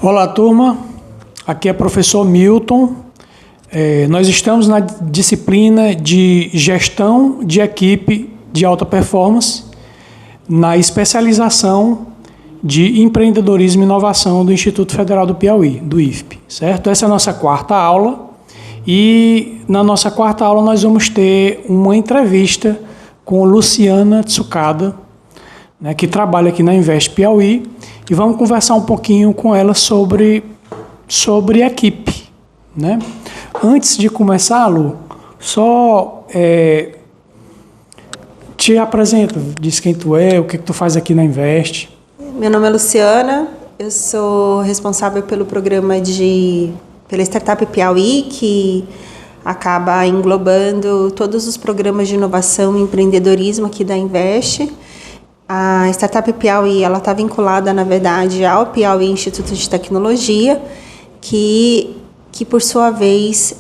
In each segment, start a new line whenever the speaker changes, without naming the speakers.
Olá, turma. Aqui é o professor Milton. Nós estamos na disciplina de Gestão de Equipe de Alta Performance, na especialização de Empreendedorismo e Inovação do Instituto Federal do Piauí, do IFP, certo? Essa é a nossa quarta aula e na nossa quarta aula nós vamos ter uma entrevista com Luciana Tsukada, né, que trabalha aqui na Invest Piauí, e vamos conversar um pouquinho com ela sobre equipe, né? Antes de começar, Lu, só te apresenta, diz quem tu é, o que tu faz aqui na Invest.
Meu nome é Luciana, eu sou responsável pelo programa pela Startup Piauí, que acaba englobando todos os programas de inovação e empreendedorismo aqui da Invest. A Startup Piauí está vinculada, na verdade, ao Piauí Instituto de Tecnologia, que por sua vez,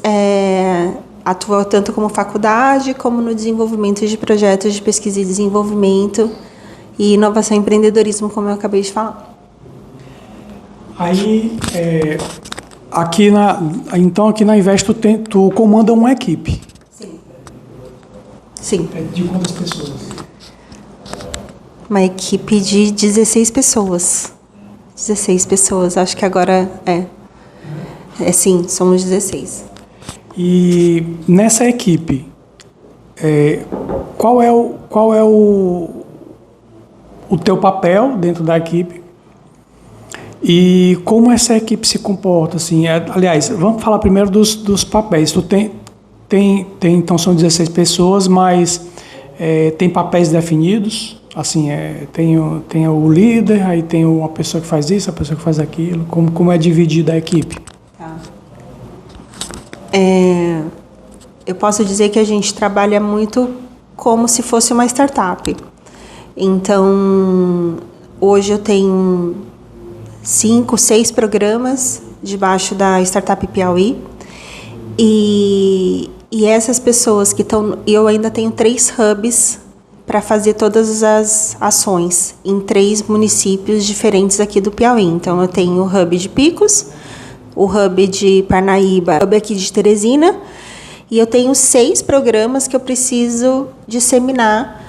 atua tanto como faculdade, como no desenvolvimento de projetos de pesquisa e desenvolvimento e inovação e empreendedorismo, como eu acabei de falar.
Aí, aqui na Invest, tu comanda uma equipe.
Sim.
De quantas pessoas?
Uma equipe de 16 pessoas. 16 pessoas, acho que agora sim, somos 16.
E nessa equipe, qual é o teu papel dentro da equipe e como essa equipe se comporta? Assim, aliás, vamos falar primeiro dos papéis. Tu então são 16 pessoas, mas tem papéis definidos? Assim, tem o líder, aí tem uma pessoa que faz isso, a pessoa que faz aquilo. Como é dividida a equipe?
Tá. Eu posso dizer que a gente trabalha muito como se fosse uma startup. Então, hoje eu tenho 5, 6 programas debaixo da Startup Piauí. E essas pessoas que estão... Eu ainda tenho 3 hubs para fazer todas as ações em 3 municípios diferentes aqui do Piauí. Então, eu tenho o hub de Picos, o hub de Parnaíba, o hub aqui de Teresina, e eu tenho 6 programas que eu preciso disseminar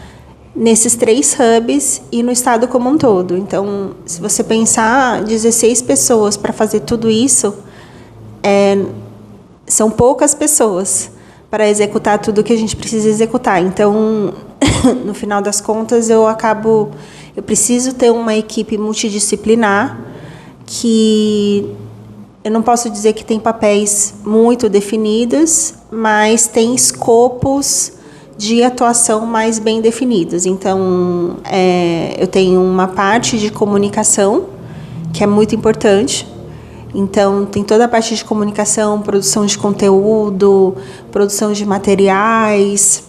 nesses 3 hubs e no estado como um todo. Então, se você pensar 16 pessoas para fazer tudo isso, são poucas pessoas para executar tudo que a gente precisa executar. Então, no final das contas, eu preciso ter uma equipe multidisciplinar que eu não posso dizer que tem papéis muito definidos, mas tem escopos de atuação mais bem definidos. Então, eu tenho uma parte de comunicação, que é muito importante. Então, tem toda a parte de comunicação, produção de conteúdo, produção de materiais,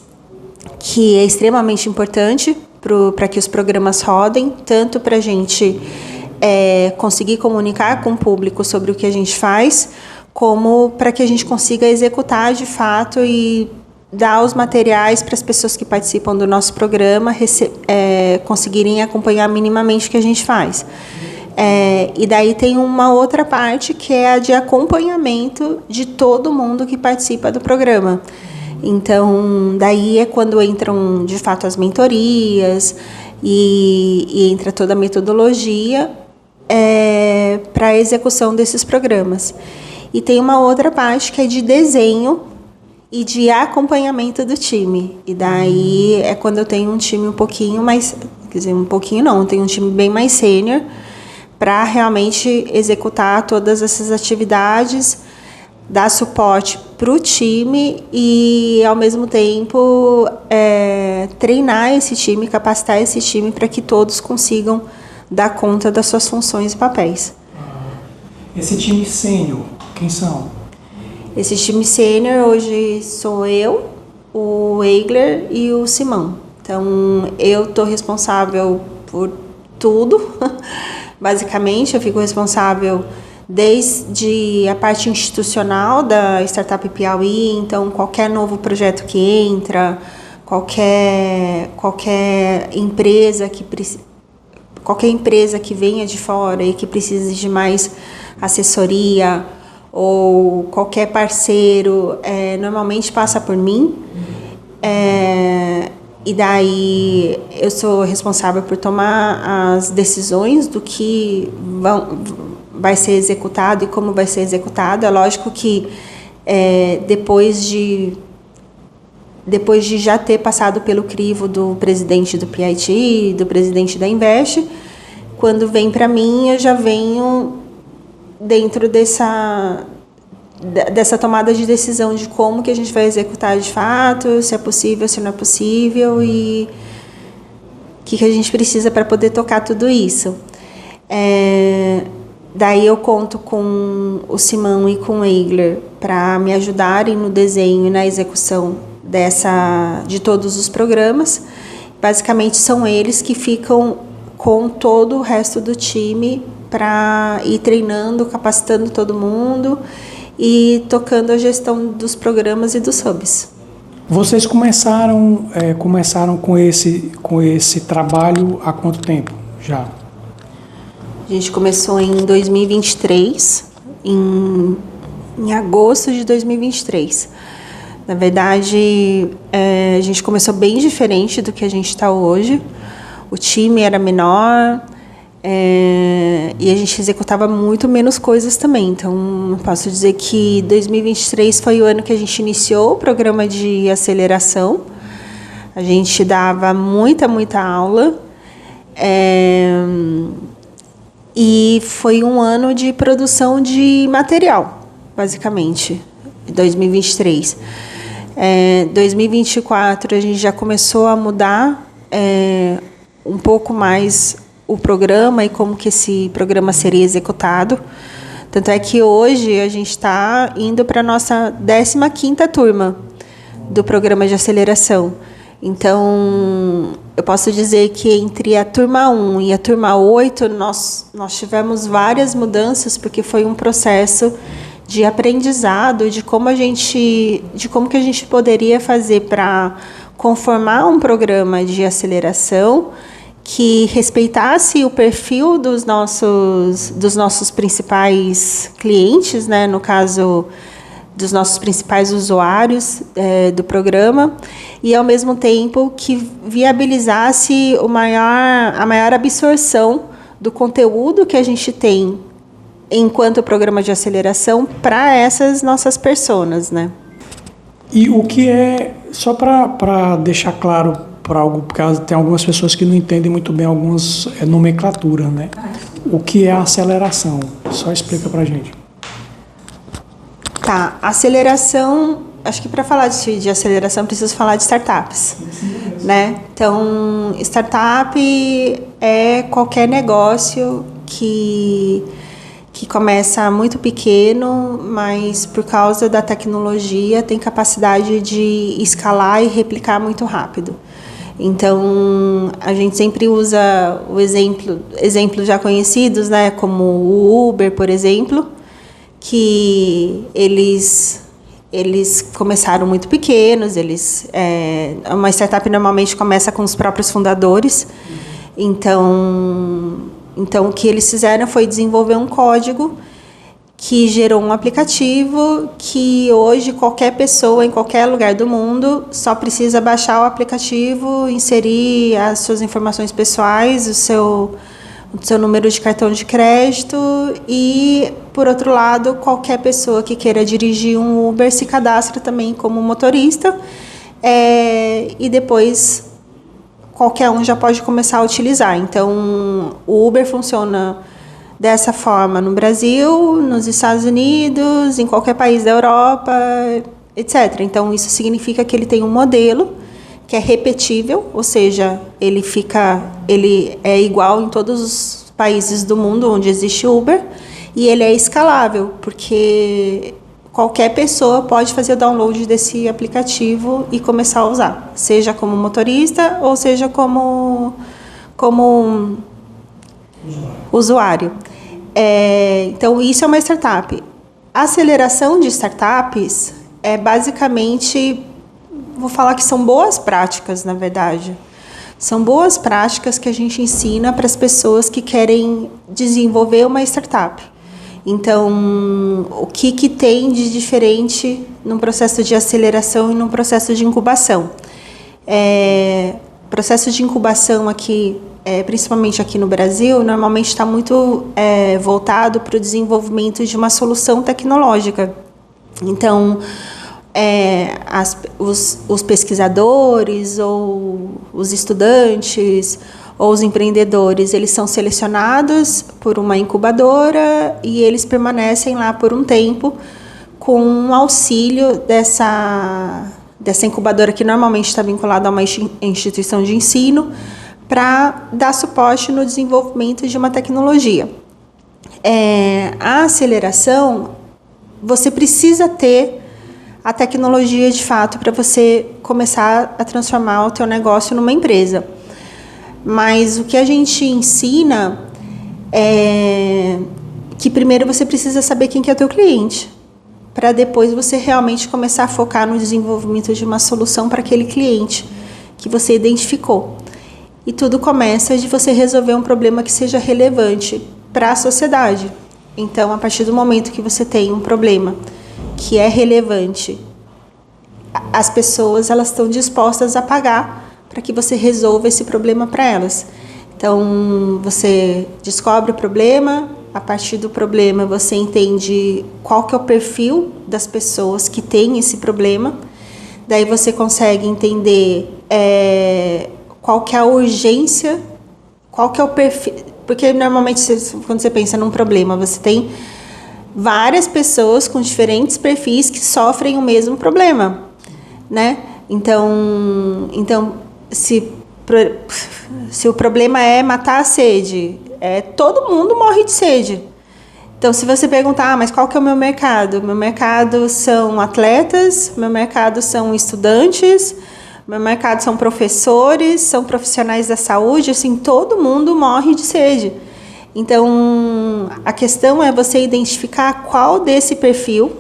que é extremamente importante para que os programas rodem, tanto para a gente conseguir comunicar com o público sobre o que a gente faz, como para que a gente consiga executar de fato e dar os materiais para as pessoas que participam do nosso programa conseguirem acompanhar minimamente o que a gente faz. E daí tem uma outra parte que é a de acompanhamento de todo mundo que participa do programa. Então, daí é quando entram, de fato, as mentorias e entra toda a metodologia para a execução desses programas. E tem uma outra parte que é de desenho e de acompanhamento do time. E daí é quando eu tenho um time um pouquinho mais... Quer dizer, um pouquinho não, eu tenho um time bem mais sênior para realmente executar todas essas atividades, dar suporte para o time e, ao mesmo tempo, treinar esse time, capacitar esse time para que todos consigam dar conta das suas funções e papéis.
Esse time sênior, quem são?
Esse time sênior hoje sou eu, o Eigler e o Simão. Então, eu estou responsável por tudo. Basicamente, eu fico responsável desde a parte institucional da Startup Piauí. Então, qualquer novo projeto que entra, qualquer empresa que qualquer empresa que venha de fora e que precise de mais assessoria ou qualquer parceiro, normalmente passa por mim. E daí eu sou responsável por tomar as decisões do que vai ser executado e como vai ser executado. É lógico que depois de já ter passado pelo crivo do presidente do PIT, do presidente da Invest, quando vem para mim, eu já venho dentro dessa tomada de decisão de como que a gente vai executar de fato, se é possível, se não é possível e o que a gente precisa para poder tocar tudo isso. Daí eu conto com o Simão e com o Eigler para me ajudarem no desenho e na execução de todos os programas. Basicamente são eles que ficam com todo o resto do time para ir treinando, capacitando todo mundo e tocando a gestão dos programas e dos hubs.
Vocês começaram com esse trabalho há quanto tempo já?
A gente começou em 2023, em agosto de 2023. Na verdade, a gente começou bem diferente do que a gente está hoje. O time era menor e a gente executava muito menos coisas também. Então, posso dizer que 2023 foi o ano que a gente iniciou o programa de aceleração. A gente dava muita aula. E foi um ano de produção de material, basicamente, 2023. 2024 a gente já começou a mudar um pouco mais o programa e como que esse programa seria executado. Tanto é que hoje a gente está indo para a nossa 15ª turma do programa de aceleração. Então, eu posso dizer que entre a turma 1 e a turma 8, nós tivemos várias mudanças, porque foi um processo de aprendizado, de como que a gente poderia fazer para conformar um programa de aceleração que respeitasse o perfil dos nossos principais clientes, né? No caso, dos nossos principais usuários do programa, e, ao mesmo tempo, que viabilizasse a maior absorção do conteúdo que a gente tem enquanto programa de aceleração para essas nossas personas, né?
E o que só para deixar claro para algo, porque tem algumas pessoas que não entendem muito bem algumas nomenclaturas, né? O que é a aceleração? Só explica para a gente.
Tá, aceleração, acho que para falar de aceleração preciso falar de startups, né? Então, startup é qualquer negócio que começa muito pequeno, mas por causa da tecnologia tem capacidade de escalar e replicar muito rápido. Então, a gente sempre usa o exemplos já conhecidos, né, como o Uber, por exemplo, que eles começaram muito pequenos, uma startup normalmente começa com os próprios fundadores. Então, o que eles fizeram foi desenvolver um código que gerou um aplicativo que hoje qualquer pessoa em qualquer lugar do mundo só precisa baixar o aplicativo, inserir as suas informações pessoais, o seu número de cartão de crédito e, por outro lado, qualquer pessoa que queira dirigir um Uber se cadastra também como motorista e depois qualquer um já pode começar a utilizar. Então, o Uber funciona dessa forma no Brasil, nos Estados Unidos, em qualquer país da Europa, etc. Então, isso significa que ele tem um modelo que é repetível, ou seja, ele é igual em todos os países do mundo onde existe Uber, e ele é escalável, porque qualquer pessoa pode fazer o download desse aplicativo e começar a usar, seja como motorista ou seja como usuário. Então, isso é uma startup. A aceleração de startups é basicamente, vou falar que são boas práticas, na verdade. São boas práticas que a gente ensina para as pessoas que querem desenvolver uma startup. Então, o que tem de diferente num processo de aceleração e num processo de incubação? Processo de incubação aqui, principalmente aqui no Brasil, normalmente está muito voltado para o desenvolvimento de uma solução tecnológica. Então, os pesquisadores ou os estudantes ou os empreendedores, eles são selecionados por uma incubadora e eles permanecem lá por um tempo com um auxílio dessa incubadora, que normalmente está vinculada a uma instituição de ensino, para dar suporte no desenvolvimento de uma tecnologia. A aceleração, você precisa ter a tecnologia de fato para você começar a transformar o teu negócio numa empresa. Mas o que a gente ensina é que primeiro você precisa saber quem que é o teu cliente, para depois você realmente começar a focar no desenvolvimento de uma solução para aquele cliente que você identificou. E tudo começa de você resolver um problema que seja relevante para a sociedade. Então, a partir do momento que você tem um problema que é relevante, as pessoas elas estão dispostas a pagar para que você resolva esse problema para elas. Então, você descobre o problema, a partir do problema você entende qual que é o perfil das pessoas que têm esse problema, daí você consegue entender qual que é a urgência, qual que é o perfil, porque normalmente quando você pensa num problema, você tem várias pessoas com diferentes perfis que sofrem o mesmo problema, né? Então se o problema é matar a sede, todo mundo morre de sede. Então, se você perguntar, mas qual que é o meu mercado? Meu mercado são atletas, meu mercado são estudantes, meu mercado são professores, são profissionais da saúde, assim, todo mundo morre de sede. Então, a questão é você identificar qual desse perfil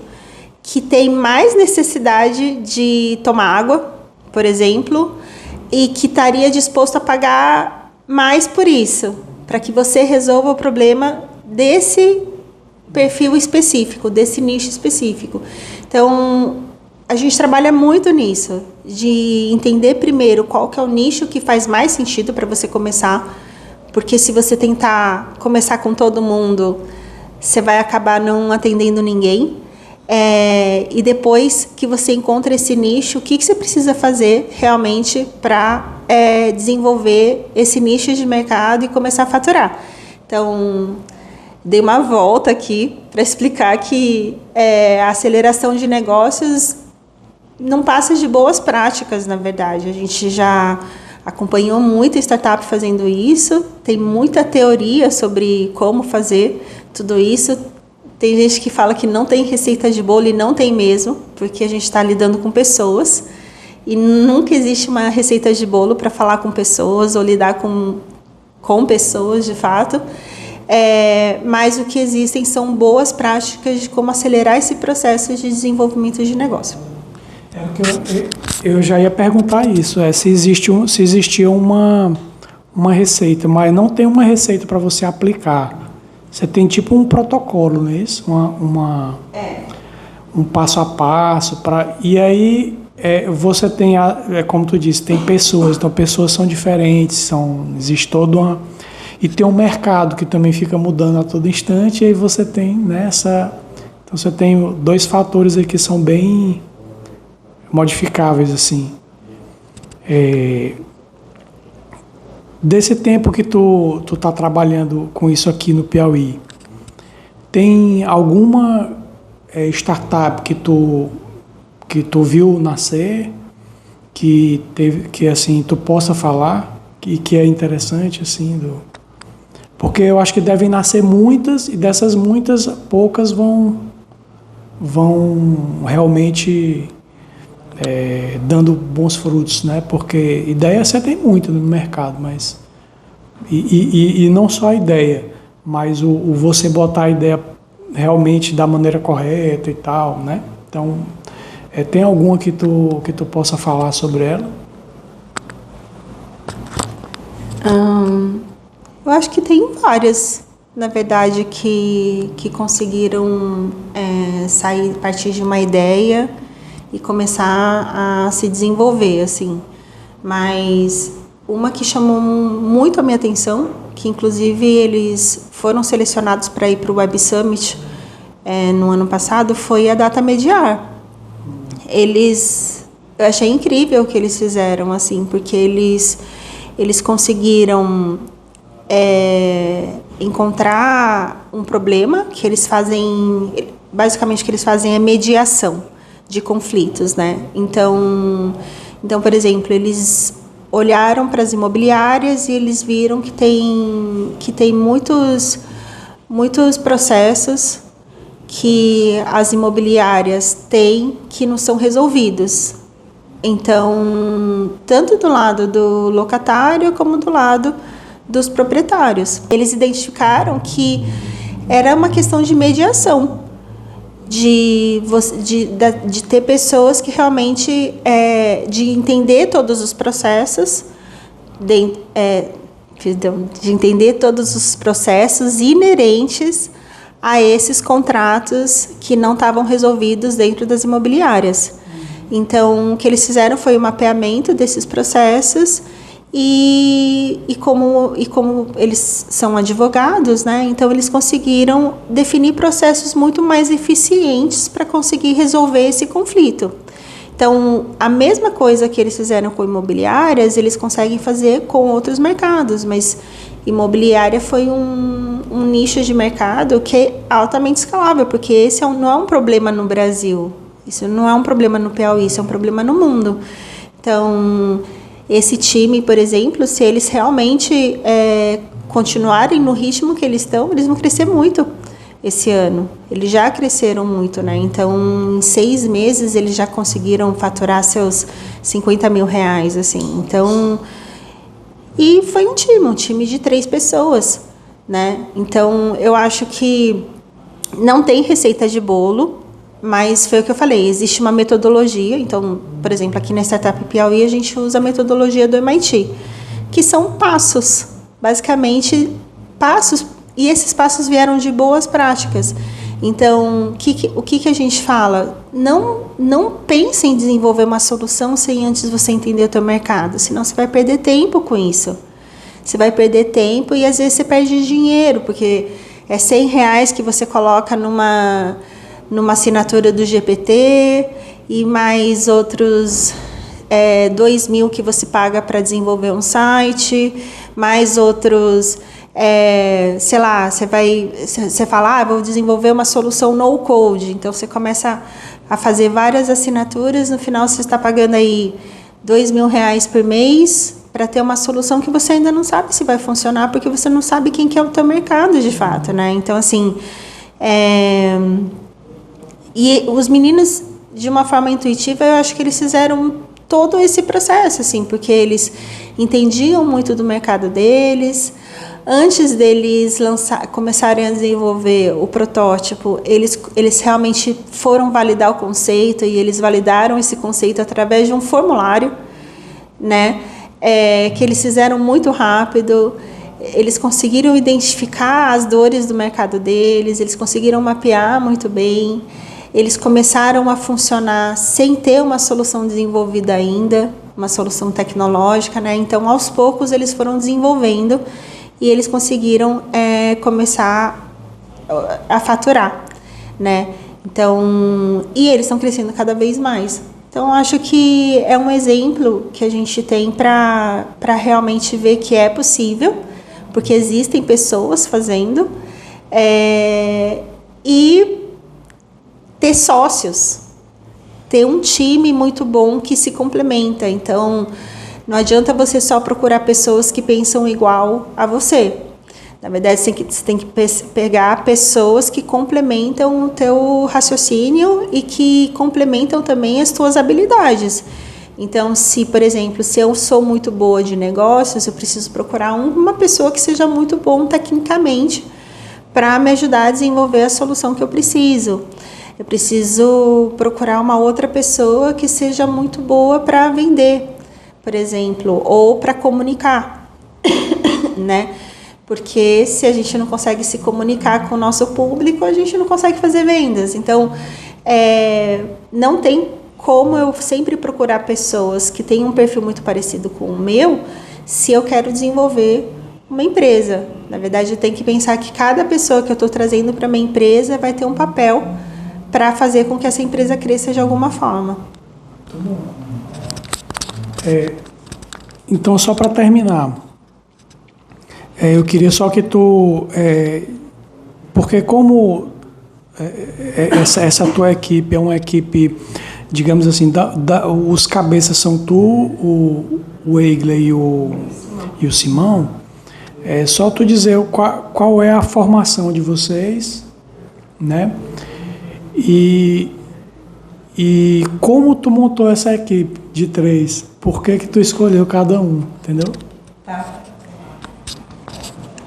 que tem mais necessidade de tomar água, por exemplo, e que estaria disposto a pagar mais por isso, para que você resolva o problema desse perfil específico, desse nicho específico. Então, a gente trabalha muito nisso, de entender primeiro qual que é o nicho que faz mais sentido para você começar, porque se você tentar começar com todo mundo, você vai acabar não atendendo ninguém. E depois que você encontra esse nicho, o que você precisa fazer realmente para desenvolver esse nicho de mercado e começar a faturar. Então, dei uma volta aqui para explicar que a aceleração de negócios não passa de boas práticas, na verdade. A gente já acompanhou muita startup fazendo isso, tem muita teoria sobre como fazer tudo isso. Tem gente que fala que não tem receita de bolo e não tem mesmo, porque a gente está lidando com pessoas e nunca existe uma receita de bolo para falar com pessoas ou lidar com pessoas, de fato. Mas o que existem são boas práticas de como acelerar esse processo de desenvolvimento de negócio.
Eu já ia perguntar isso, se existia uma receita, mas não tem uma receita para você aplicar. Você tem tipo um protocolo, não é isso? Um passo a passo. E aí você tem, como tu disse, tem pessoas, então pessoas são diferentes, existe toda uma... E tem um mercado que também fica mudando a todo instante, e aí você tem Então você tem dois fatores aí que são bem modificáveis, assim. Desse tempo que tu tá trabalhando com isso aqui no Piauí, tem alguma startup que tu viu nascer, que assim tu possa falar, que é interessante, assim, porque eu acho que devem nascer muitas, e dessas muitas, poucas vão realmente dando bons frutos, né? Porque ideia você tem muito no mercado, mas e não só a ideia, mas o você botar a ideia realmente da maneira correta e tal, né? Então, tem alguma que tu possa falar sobre ela?
Eu acho que tem várias, na verdade, que conseguiram sair, partir de uma ideia e começar a se desenvolver, assim. Mas uma que chamou muito a minha atenção, que inclusive eles foram selecionados para ir para o Web Summit no ano passado, foi a Data Mediar. Eu achei incrível o que eles fizeram, assim, porque eles conseguiram encontrar um problema que eles fazem, basicamente o que eles fazem é mediação de conflitos, né? Então, por exemplo, eles olharam para as imobiliárias e eles viram que tem muitos processos que as imobiliárias têm que não são resolvidos. Então, tanto do lado do locatário como do lado dos proprietários. Eles identificaram que era uma questão de mediação, de ter pessoas que realmente, de entender todos os processos, de entender todos os processos inerentes a esses contratos que não estavam resolvidos dentro das imobiliárias. Então, o que eles fizeram foi o mapeamento desses processos e como eles são advogados, né? Então, eles conseguiram definir processos muito mais eficientes para conseguir resolver esse conflito. Então, a mesma coisa que eles fizeram com imobiliárias, eles conseguem fazer com outros mercados, mas imobiliária foi um nicho de mercado que é altamente escalável, porque esse não é um problema no Brasil. Isso não é um problema no Piauí, isso é um problema no mundo. Então, esse time, por exemplo, se eles realmente continuarem no ritmo que eles estão, eles vão crescer muito esse ano. Eles já cresceram muito, né? Então, em 6 meses, eles já conseguiram faturar seus R$50 mil, assim. Então, e foi um time de 3 pessoas, né? Então, eu acho que não tem receita de bolo, mas foi o que eu falei, existe uma metodologia. Então, por exemplo, aqui na Startup Piauí, a gente usa a metodologia do MIT, que são passos, basicamente passos, e esses passos vieram de boas práticas. Então, o que a gente fala? Não pense em desenvolver uma solução sem antes você entender o teu mercado, senão você vai perder tempo com isso. Você vai perder tempo e às vezes você perde dinheiro, porque é R$100 que você coloca numa assinatura do GPT e mais outros 2 mil que você paga para desenvolver um site, mais outros, sei lá, você fala, vou desenvolver uma solução no code, então você começa a fazer várias assinaturas, no final você está pagando aí R$2 mil por mês para ter uma solução que você ainda não sabe se vai funcionar, porque você não sabe quem que é o teu mercado de fato, né? Então, assim, e os meninos, de uma forma intuitiva, eu acho que eles fizeram todo esse processo, assim, porque eles entendiam muito do mercado deles. Antes deles começarem a desenvolver o protótipo, eles realmente foram validar o conceito, e eles validaram esse conceito através de um formulário, né? Que eles fizeram muito rápido. Eles conseguiram identificar as dores do mercado deles, eles conseguiram mapear muito bem. Eles começaram a funcionar sem ter uma solução desenvolvida ainda, uma solução tecnológica, né? Então, aos poucos, eles foram desenvolvendo e eles conseguiram começar a faturar, né? Então, e eles estão crescendo cada vez mais. Então, acho que é um exemplo que a gente tem para realmente ver que é possível, porque existem pessoas fazendo, e ter sócios, ter um time muito bom que se complementa. Então, não adianta você só procurar pessoas que pensam igual a você. Na verdade, você tem que pegar pessoas que complementam o teu raciocínio e que complementam também as tuas habilidades. Então, se, por exemplo, se eu sou muito boa de negócios, eu preciso procurar uma pessoa que seja muito bom tecnicamente para me ajudar a desenvolver a solução que eu preciso. Eu preciso procurar uma outra pessoa que seja muito boa para vender, por exemplo, ou para comunicar. né? Porque se a gente não consegue se comunicar com o nosso público, a gente não consegue fazer vendas. Então, não tem como eu sempre procurar pessoas que têm um perfil muito parecido com o meu, se eu quero desenvolver uma empresa. Na verdade, eu tenho que pensar que cada pessoa que eu estou trazendo para minha empresa vai ter um papel para fazer com que essa empresa cresça de alguma forma.
Muito bom. Então, só para terminar, eu queria só que tu... porque como essa tua equipe é uma equipe, digamos assim, os cabeças são tu, o Eigler e o Simão, só tu dizer qual é a formação de vocês, né? E como tu montou essa equipe de 3? Por que tu escolheu cada um, entendeu?
Tá.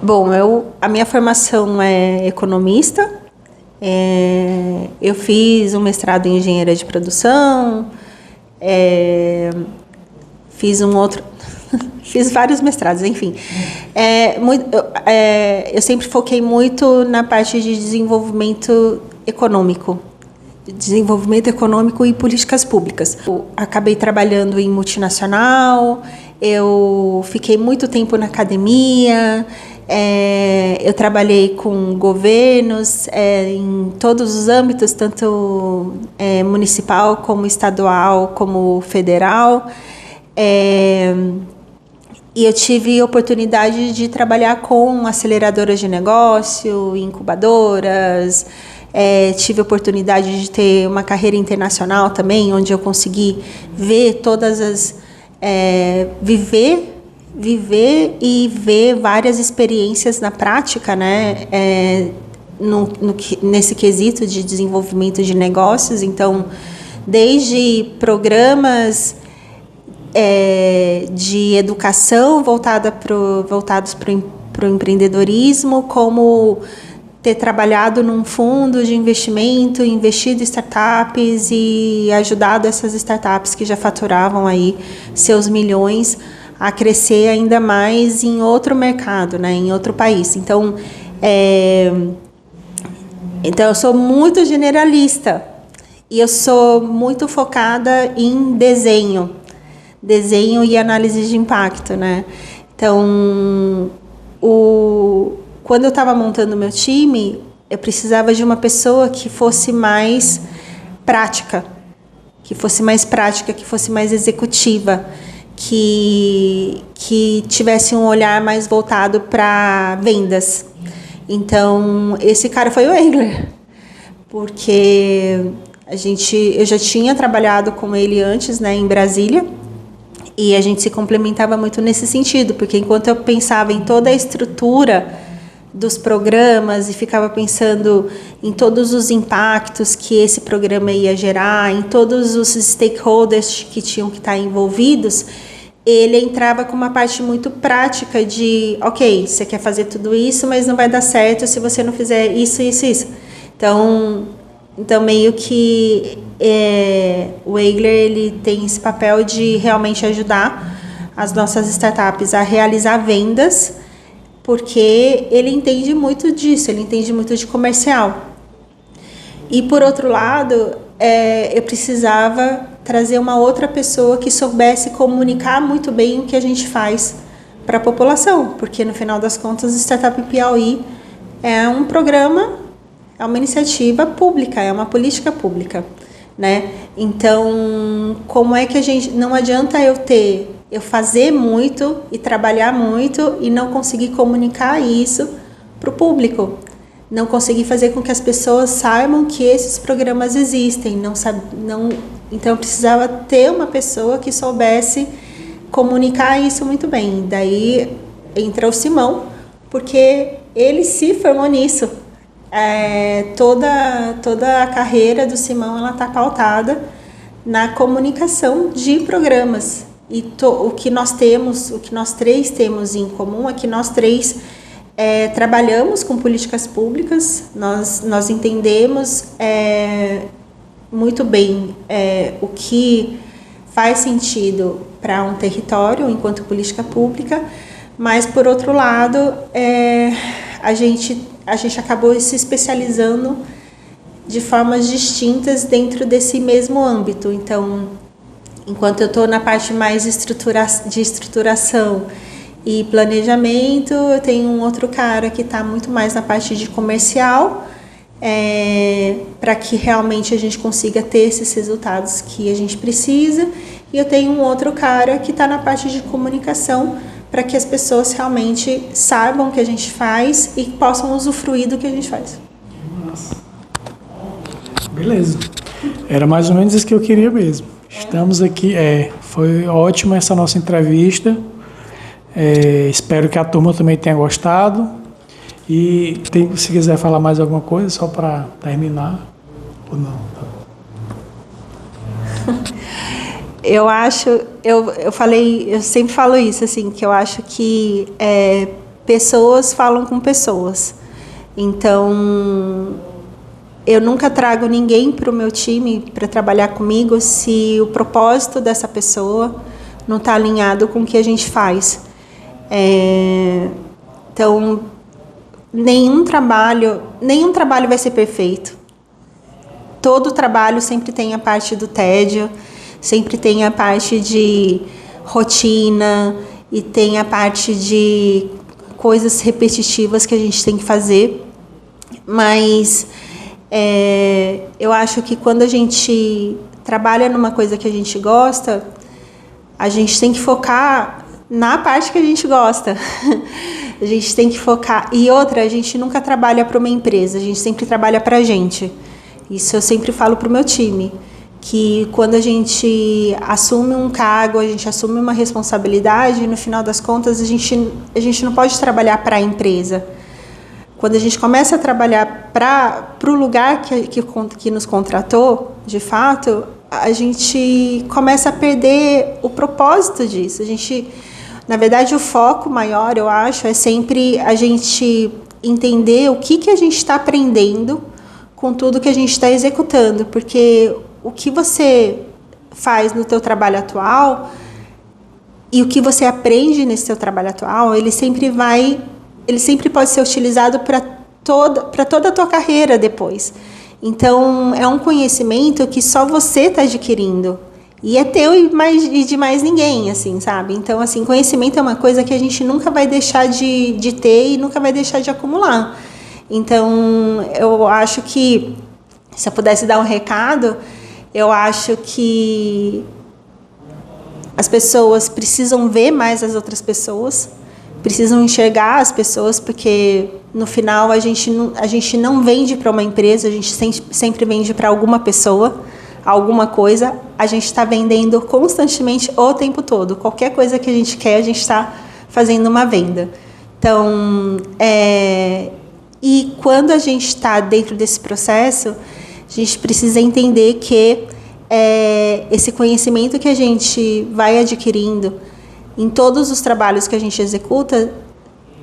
Bom, a minha formação é economista. Eu fiz um mestrado em engenharia de produção. Fiz um outro... fiz vários mestrados, enfim. Eu sempre foquei muito na parte de desenvolvimento econômico e políticas públicas. Eu acabei trabalhando em multinacional, eu fiquei muito tempo na academia, eu trabalhei com governos em todos os âmbitos, tanto municipal como estadual, como federal. E eu tive oportunidade de trabalhar com aceleradoras de negócio, incubadoras. Tive a oportunidade de ter uma carreira internacional também, onde eu consegui ver todas as... viver e ver várias experiências na prática, né? Nesse quesito de desenvolvimento de negócios. Então, desde programas de educação voltados para o empreendedorismo, como ter trabalhado num fundo de investimento, investido em startups e ajudado essas startups que já faturavam aí seus milhões a crescer ainda mais em outro mercado, né, em outro país. Então, eu sou muito generalista e eu sou muito focada em desenho e análise de impacto, né? Então, quando eu estava montando o meu time, eu precisava de uma pessoa que fosse mais prática, que fosse mais executiva, que tivesse um olhar mais voltado para vendas. Então, esse cara foi o Eigler, porque eu já tinha trabalhado com ele antes, né, em Brasília, e a gente se complementava muito nesse sentido, porque enquanto eu pensava em toda a estrutura dos programas e ficava pensando em todos os impactos que esse programa ia gerar, em todos os stakeholders que tinham que estar envolvidos, ele entrava com uma parte muito prática de, ok, você quer fazer tudo isso, mas não vai dar certo se você não fizer isso, isso, isso. Então meio que o Eigler, ele tem esse papel de realmente ajudar as nossas startups a realizar vendas, porque ele entende muito disso, ele entende muito de comercial. E, por outro lado, eu precisava trazer uma outra pessoa que soubesse comunicar muito bem o que a gente faz para a população, porque, no final das contas, o Startup Piauí é um programa, é uma iniciativa pública, é uma política pública, né? Então, como é que a gente... Não adianta eu fazer muito e trabalhar muito e não conseguir comunicar isso para o público. Não conseguir fazer com que as pessoas saibam que esses programas existem. Então, eu precisava ter uma pessoa que soubesse comunicar isso muito bem. Daí entra o Simão, porque ele se formou nisso. Toda a carreira do Simão está pautada na comunicação de programas. E o que nós três temos em comum é que nós três trabalhamos com políticas públicas, nós entendemos muito bem o que faz sentido para um território enquanto política pública, Mas, por outro lado, a gente acabou se especializando de formas distintas dentro desse mesmo âmbito. Então, enquanto eu estou na parte mais de estruturação e planejamento, eu tenho um outro cara que está muito mais na parte de comercial, para que realmente a gente consiga ter esses resultados que a gente precisa. E eu tenho um outro cara que está na parte de comunicação, para que as pessoas realmente saibam o que a gente faz e possam usufruir do que a gente faz.
Beleza. Era mais ou menos isso que eu queria mesmo. Estamos aqui, foi ótima essa nossa entrevista. Espero que a turma também tenha gostado. E se quiser falar mais alguma coisa, só para terminar, ou não?
Eu acho, eu sempre falo isso, assim, que eu acho que pessoas falam com pessoas. Então, eu nunca trago ninguém para o meu time para trabalhar comigo se o propósito dessa pessoa não está alinhado com o que a gente faz. Então, nenhum trabalho vai ser perfeito. Todo trabalho sempre tem a parte do tédio, sempre tem a parte de rotina e tem a parte de coisas repetitivas que a gente tem que fazer. Mas eu acho que quando a gente trabalha numa coisa que a gente gosta, a gente tem que focar na parte que a gente gosta. A gente tem que focar. E outra, a gente nunca trabalha para uma empresa, a gente sempre trabalha para a gente. Isso eu sempre falo para o meu time, que quando a gente assume um cargo, a gente assume uma responsabilidade, no final das contas, a gente não pode trabalhar para a empresa. Quando a gente começa a trabalhar para o lugar que nos contratou, de fato, a gente começa a perder o propósito disso. Na verdade, o foco maior, eu acho, é sempre a gente entender o que a gente está aprendendo com tudo que a gente está executando, porque o que você faz no teu trabalho atual e o que você aprende nesse teu trabalho atual, ele sempre pode ser utilizado para toda a tua carreira depois. Então, é um conhecimento que só você está adquirindo. E é teu e de mais ninguém, assim, sabe? Então, assim, conhecimento é uma coisa que a gente nunca vai deixar de ter e nunca vai deixar de acumular. Então, eu acho que, se eu pudesse dar um recado, eu acho que as pessoas precisam ver mais as outras pessoas, precisam enxergar as pessoas, porque no final a gente não vende para uma empresa, a gente sempre vende para alguma pessoa, alguma coisa. A gente está vendendo constantemente o tempo todo. Qualquer coisa que a gente quer, a gente está fazendo uma venda. Então, e quando a gente está dentro desse processo, a gente precisa entender que esse conhecimento que a gente vai adquirindo em todos os trabalhos que a gente executa,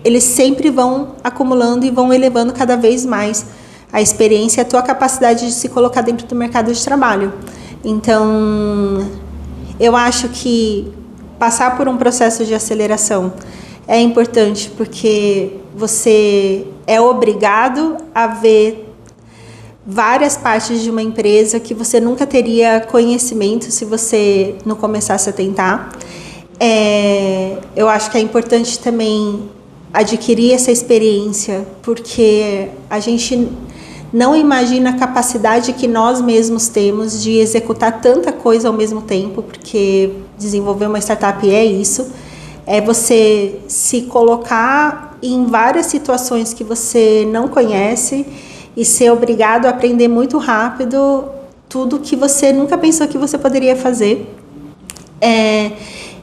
eles sempre vão acumulando e vão elevando cada vez mais a experiência e a tua capacidade de se colocar dentro do mercado de trabalho. Então, eu acho que passar por um processo de aceleração é importante, porque você é obrigado a ver várias partes de uma empresa que você nunca teria conhecimento se você não começasse a tentar. Eu acho que é importante também adquirir essa experiência, porque a gente não imagina a capacidade que nós mesmos temos de executar tanta coisa ao mesmo tempo, porque desenvolver uma startup é isso, é você se colocar em várias situações que você não conhece e ser obrigado a aprender muito rápido tudo que você nunca pensou que você poderia fazer.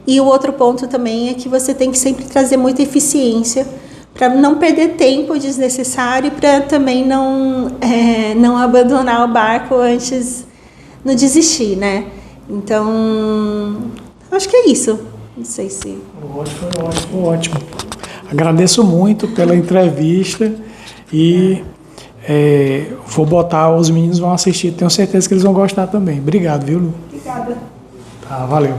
E o outro ponto também é que você tem que sempre trazer muita eficiência para não perder tempo desnecessário e para também não abandonar o barco antes, não desistir, né? Então, acho que é isso. Não sei se...
Ótimo. Agradeço muito pela entrevista e vou botar, os meninos vão assistir, tenho certeza que eles vão gostar também. Obrigado, viu, Lu?
Obrigada.
Tá, valeu.